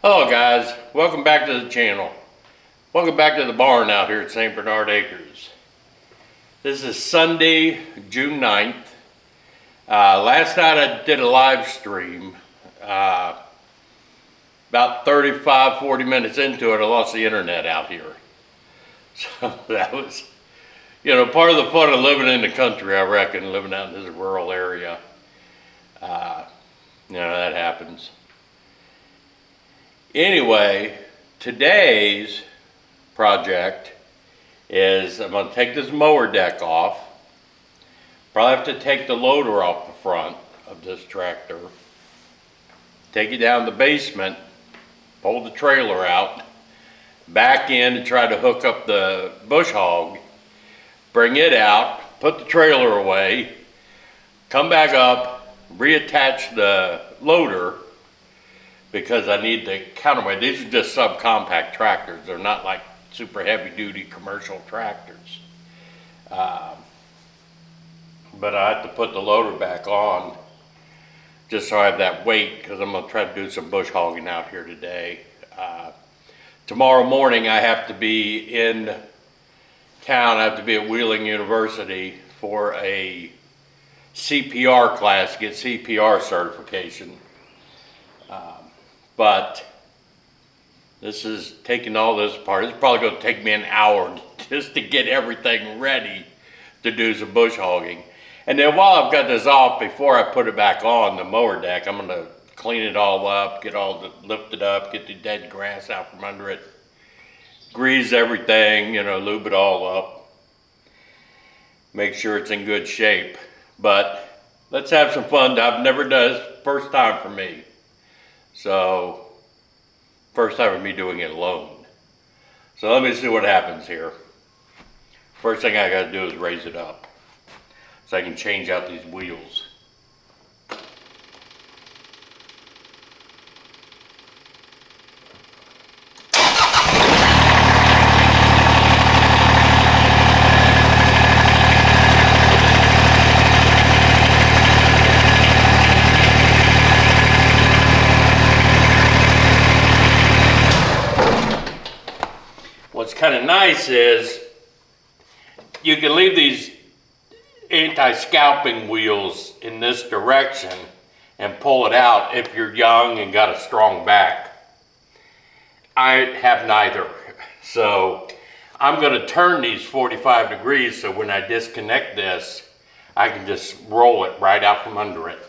Hello guys, welcome back to the channel. Welcome back to the barn out here at St. Bernard Acres. This is Sunday, June 9th. Last night I did a live stream. About 35-40 minutes into it, I lost the internet out here. So that was, part of the fun of living in the country, I reckon, living out in this rural area. That happens. Anyway, today's project is I'm going to take this mower deck off. Probably have to take the loader off the front of this tractor. Take it down the basement, pull the trailer out, back in to try to hook up the bush hog, bring it out, put the trailer away, come back up, reattach the loader, because I need the counterweight. These are just subcompact tractors. They're not like super heavy duty commercial tractors. But I have to put the loader back on just so I have that weight, because I'm gonna try to do some bush hogging out here today. Tomorrow morning I have to be in town. I have to be at Wheeling University for a CPR class, get CPR certification. But this is taking all this apart. It's probably going to take me an hour just to get everything ready to do some bush hogging. And then while I've got this off, before I put it back on the mower deck, I'm going to clean it all up, get lift it up, get the dead grass out from under it, grease everything, lube it all up, make sure it's in good shape. But let's have some fun. I've never done this, first time for me. So, first time of me doing it alone. So let me see what happens here. First thing I gotta do is raise it up so I can change out these wheels. What's kind of nice is you can leave these anti-scalping wheels in this direction and pull it out if you're young and got a strong back. I have neither. So I'm going to turn these 45 degrees so when I disconnect this, I can just roll it right out from under it.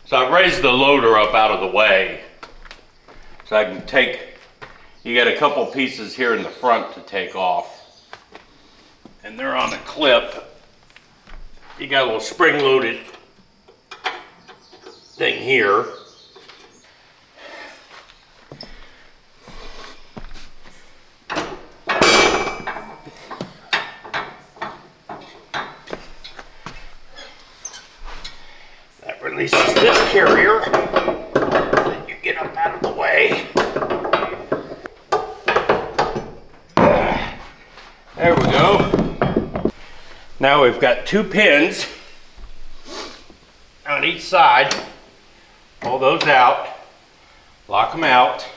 So I raised the loader up out of the way so I can you got a couple pieces here in the front to take off, and they're on a clip. You got a little spring-loaded thing here. least it's this carrier. Let you get up out of the way. There we go. Now we've got 2 pins on each side. Pull those out, lock them out.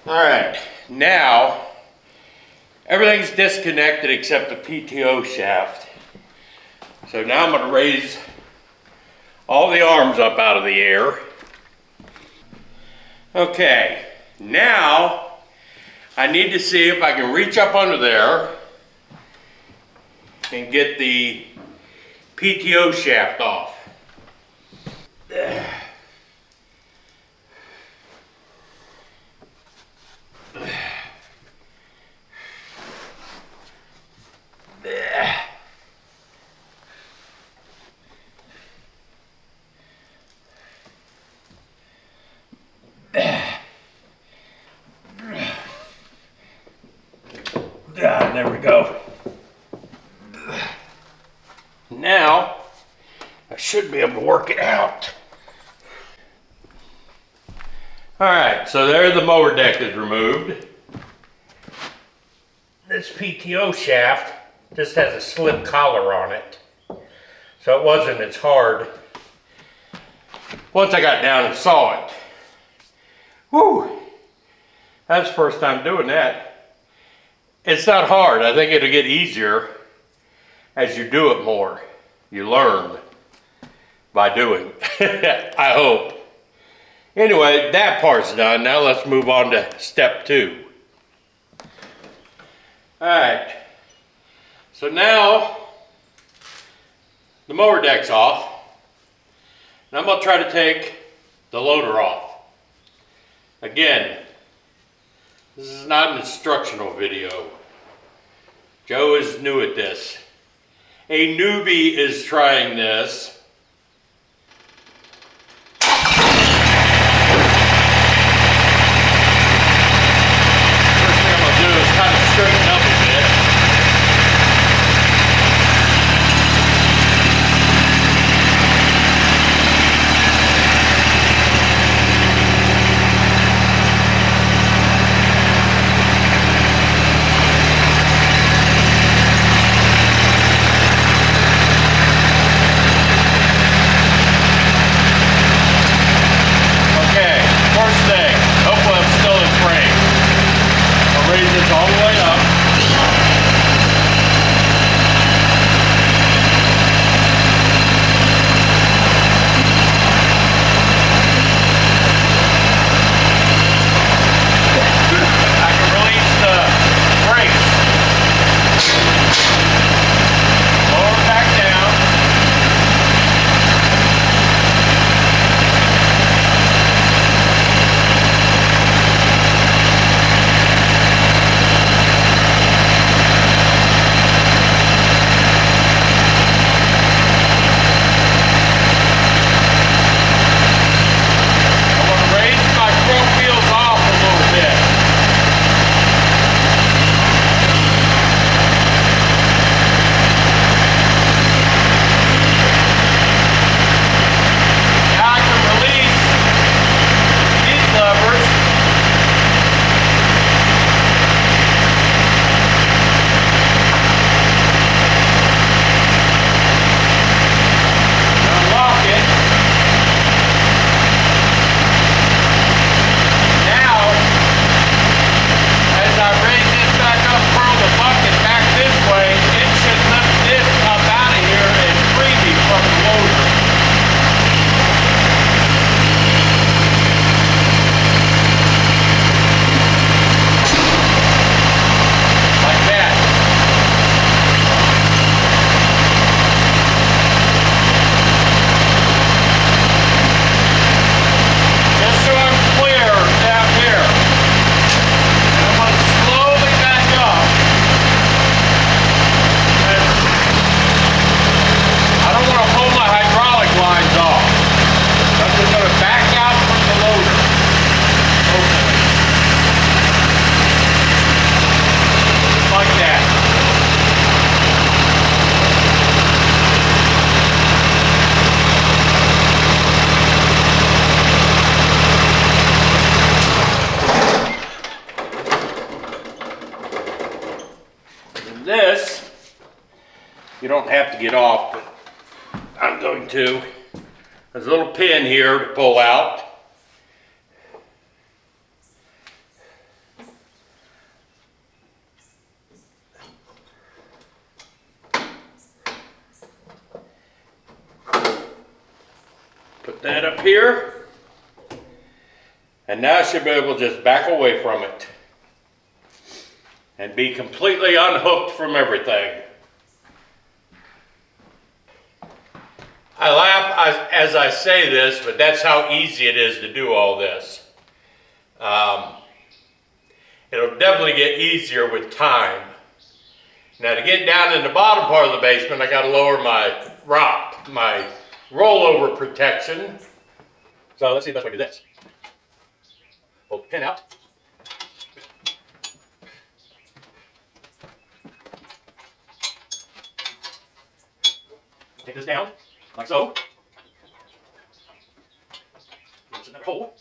All right, now everything's disconnected except the PTO shaft. So now I'm going to raise all the arms up out of the air. Okay, now I need to see if I can reach up under there and get the PTO shaft off. There we go. Now, I should be able to work it out. All right, so there the mower deck is removed. This PTO shaft just has a slip collar on it. So it wasn't as hard once I got down and saw it. Whew, that's the first time doing that. It's not hard. I think it'll get easier as you do it more. You learn by doing. I hope. Anyway, that part's done. Now let's move on to step 2. Alright. So now the mower deck's off. And I'm going to try to take the loader off. Again, this is not an instructional video. Joe is new at this. A newbie is trying this. First thing I'm going to do is kind of straighten up a bit. don't have to get off, but I'm going to. There's a little pin here to pull out. Put that up here. And now I should be able to just back away from it and be completely unhooked from everything. I laugh as I say this, but that's how easy it is to do all this. It'll definitely get easier with time. Now to get down in the bottom part of the basement, I got to lower my my rollover protection. So let's see the best way to do this. Pull the pin out. Take this down, like so. Put it in that hole.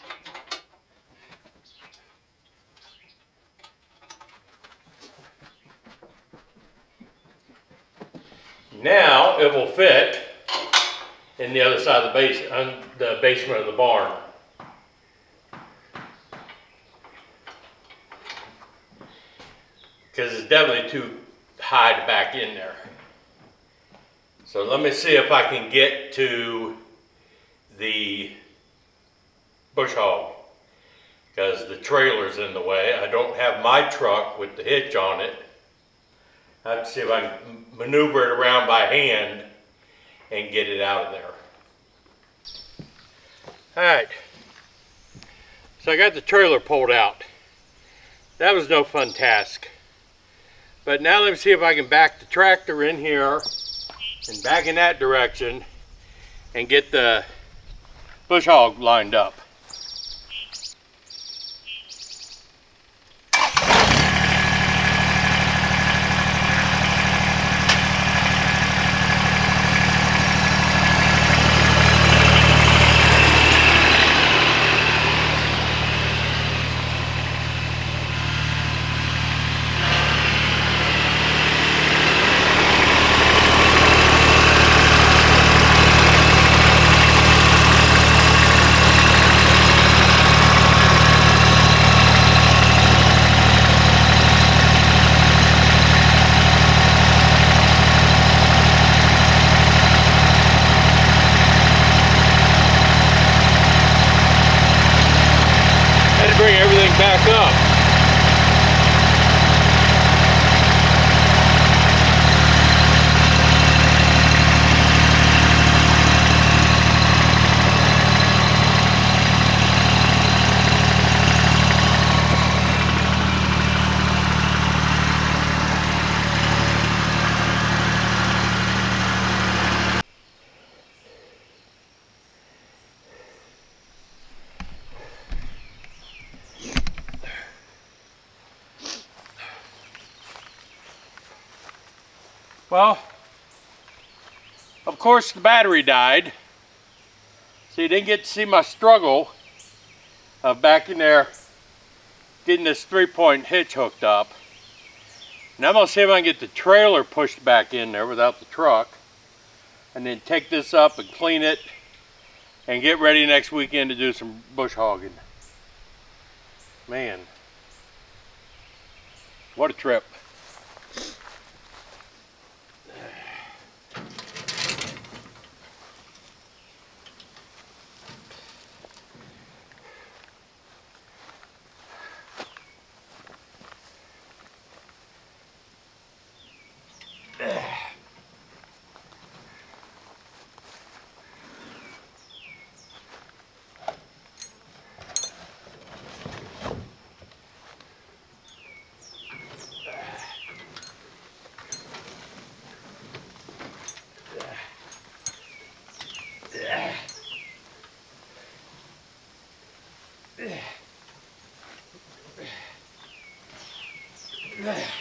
Now it will fit in the other side of the basement of the barn. Because it's definitely too high to back in there. So let me see if I can get to the bush hog, because the trailer's in the way. I don't have my truck with the hitch on it. I have to see if I can maneuver it around by hand and get it out of there. Alright, so I got the trailer pulled out. That was no fun task. But now let me see if I can back the tractor in here and back in that direction and get the bush hog lined up. Bring everything back up. Well, of course the battery died, so you didn't get to see my struggle of back in there getting this 3-point hitch hooked up. Now I'm going to see if I can get the trailer pushed back in there without the truck, and then take this up and clean it and get ready next weekend to do some bush hogging. Man, what a trip.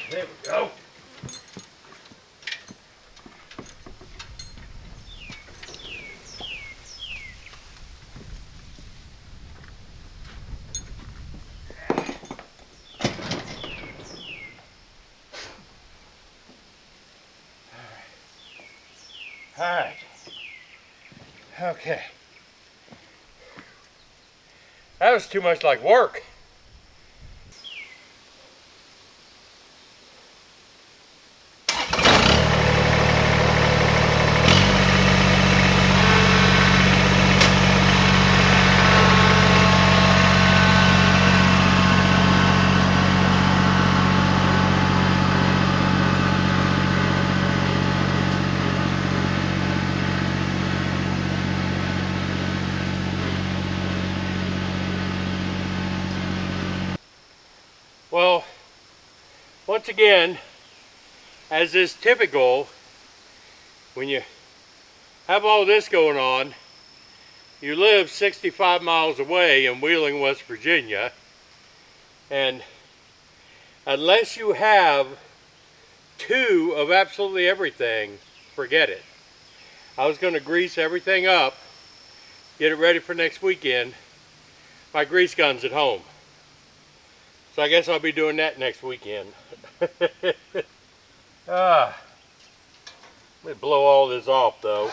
There we go. Okay. That was too much like work. Well, once again, as is typical, when you have all this going on, you live 65 miles away in Wheeling, West Virginia, and unless you have two of absolutely everything, forget it. I was going to grease everything up, get it ready for next weekend. My grease gun's at home. So I guess I'll be doing that next weekend. Let me blow all this off though.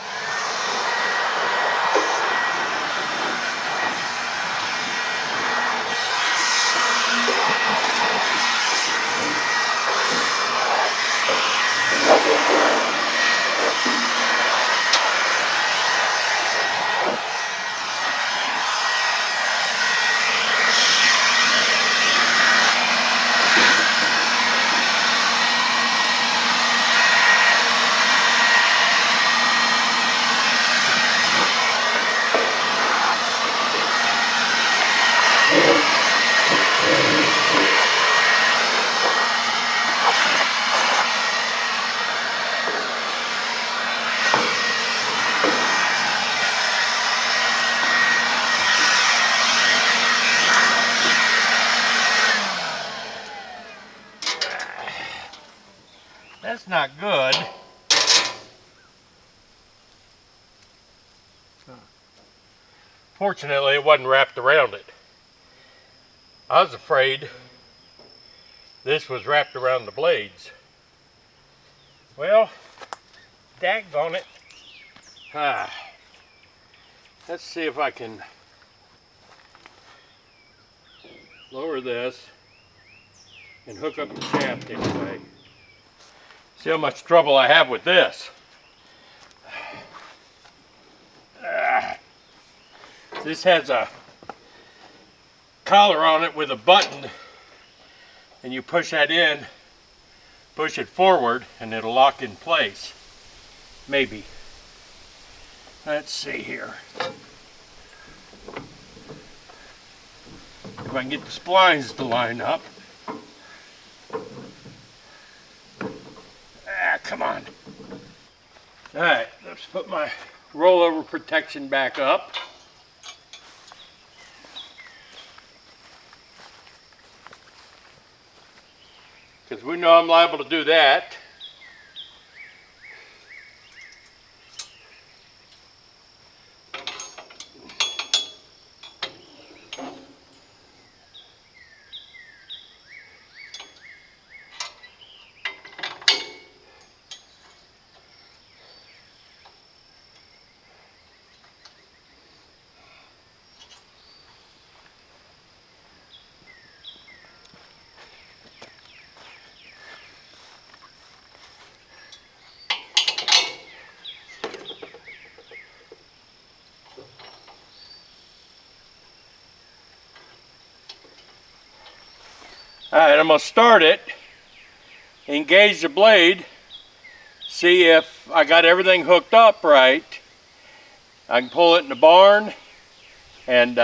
That's not good. Fortunately, it wasn't wrapped around it. I was afraid this was wrapped around the blades. Well, daggone it. Let's see if I can lower this and hook up the shaft anyway. See how much trouble I have with this. This has a collar on it with a button, and you push that in, push it forward, and it'll lock in place. Maybe. Let's see here. If I can get the splines to line up. Come on. Alright, let's put my rollover protection back up. Because we know I'm liable to do that. Alright, I'm going to start it, engage the blade, see if I got everything hooked up right. I can pull it in the barn and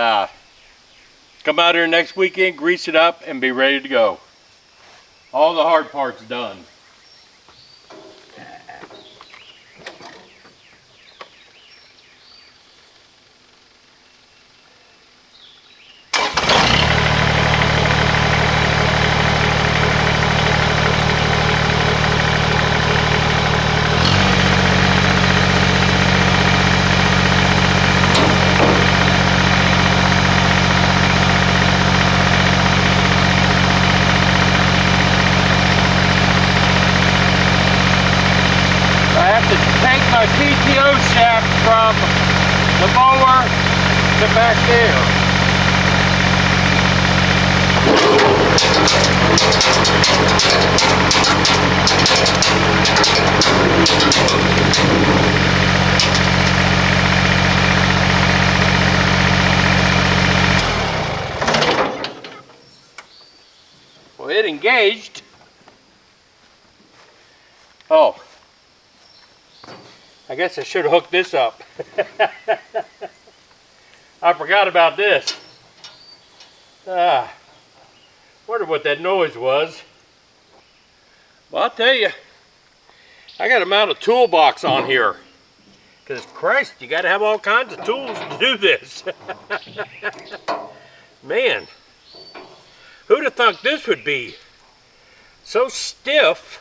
come out here next weekend, grease it up, and be ready to go. All the hard part's done. My PTO shaft from the mower to back there. Well, it engaged. Oh, I guess I should have hooked this up. I forgot about this. Wonder what that noise was. Well, I'll tell you, I got to mount a toolbox on here. Because Christ, you got to have all kinds of tools to do this. Man, who'd have thought this would be so stiff?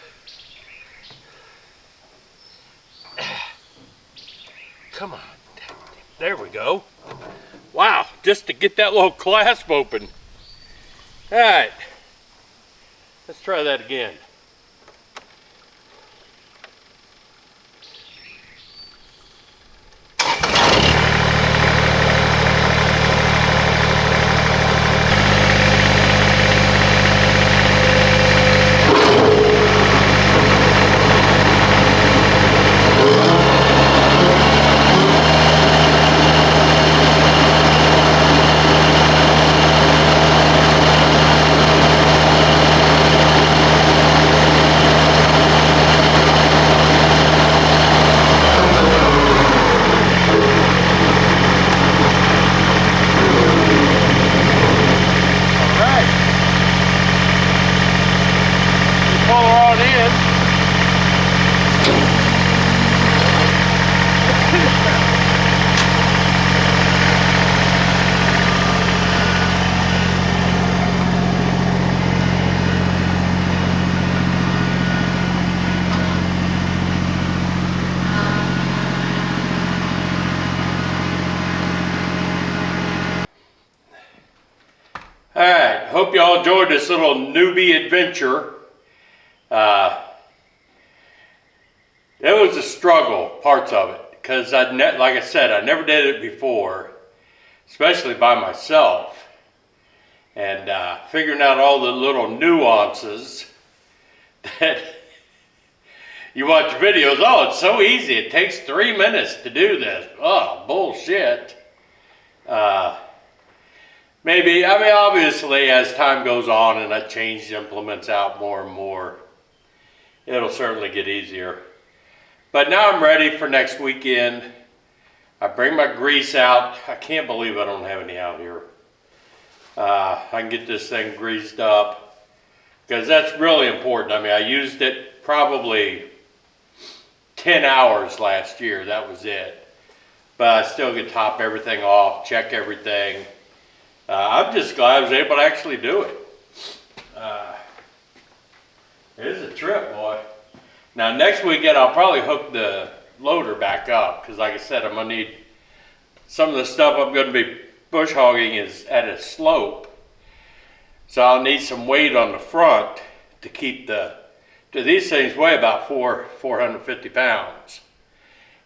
Come on, there we go. Wow, just to get that little clasp open. All right, let's try that again. Alright, hope y'all enjoyed this little newbie adventure. It was a struggle, parts of it, because like I said, I never did it before, especially by myself. And figuring out all the little nuances that you watch videos, oh, it's so easy, it takes 3 minutes to do this. Oh, bullshit. Maybe, I mean, obviously, as time goes on and I change implements out more and more, it'll certainly get easier. But now I'm ready for next weekend. I bring my grease out. I can't believe I don't have any out here. I can get this thing greased up, because that's really important. I mean, I used it probably 10 hours last year. That was it. But I still could top everything off, check everything. I'm just glad I was able to actually do it. It is a trip, boy. Now next weekend I'll probably hook the loader back up, because like I said, I'm going to need some of the stuff I'm going to be bush hogging is at a slope. So I'll need some weight on the front to keep these things weigh about 450 pounds.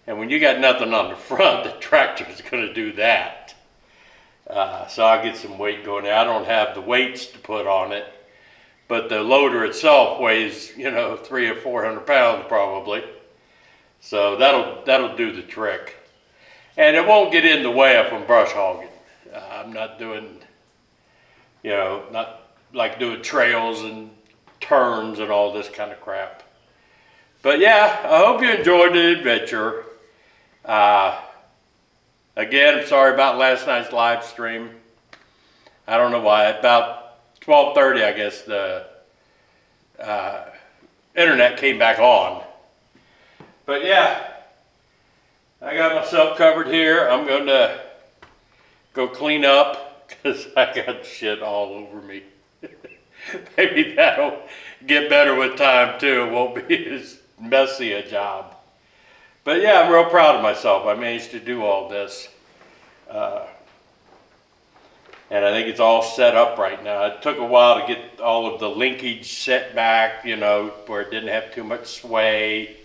And when you got nothing on the front, the tractor is going to do that. So I'll get some weight going there. I don't have the weights to put on it, but the loader itself weighs, 300 or 400 pounds probably. So that'll do the trick. And it won't get in the way if I'm brush hogging. I'm not doing, not like doing trails and turns and all this kind of crap. But yeah, I hope you enjoyed the adventure. Again, I'm sorry about last night's live stream. I don't know why. About 12:30, I guess, the internet came back on. But yeah, I got myself covered here. I'm going to go clean up, because I got shit all over me. Maybe that'll get better with time too. It won't be as messy a job. But yeah, I'm real proud of myself. I managed to do all this. And I think it's all set up right now. It took a while to get all of the linkage set back, where it didn't have too much sway.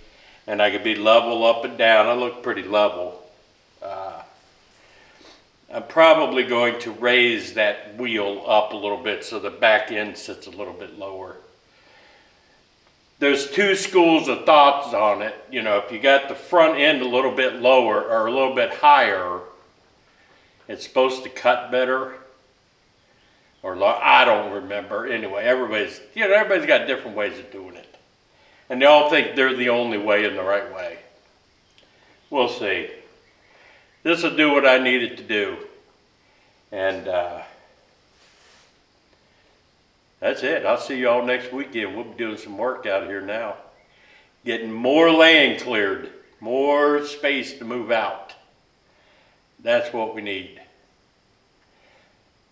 And I could be level up and down. I look pretty level. I'm probably going to raise that wheel up a little bit so the back end sits a little bit lower. There's two schools of thoughts on it. You know, if you got the front end a little bit lower or a little bit higher, it's supposed to cut better. Or I don't remember. Anyway, everybody's got different ways of doing it. And they all think they're the only way and the right way. We'll see. This will do what I need it to do. And that's it. I'll see you all next weekend. We'll be doing some work out here now. Getting more land cleared. More space to move out. That's what we need.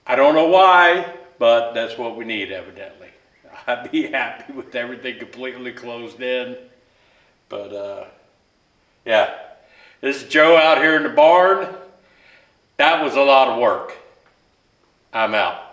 I don't know why, but that's what we need, evidently. I'd be happy with everything completely closed in. But, yeah. This is Joe out here in the barn. That was a lot of work. I'm out.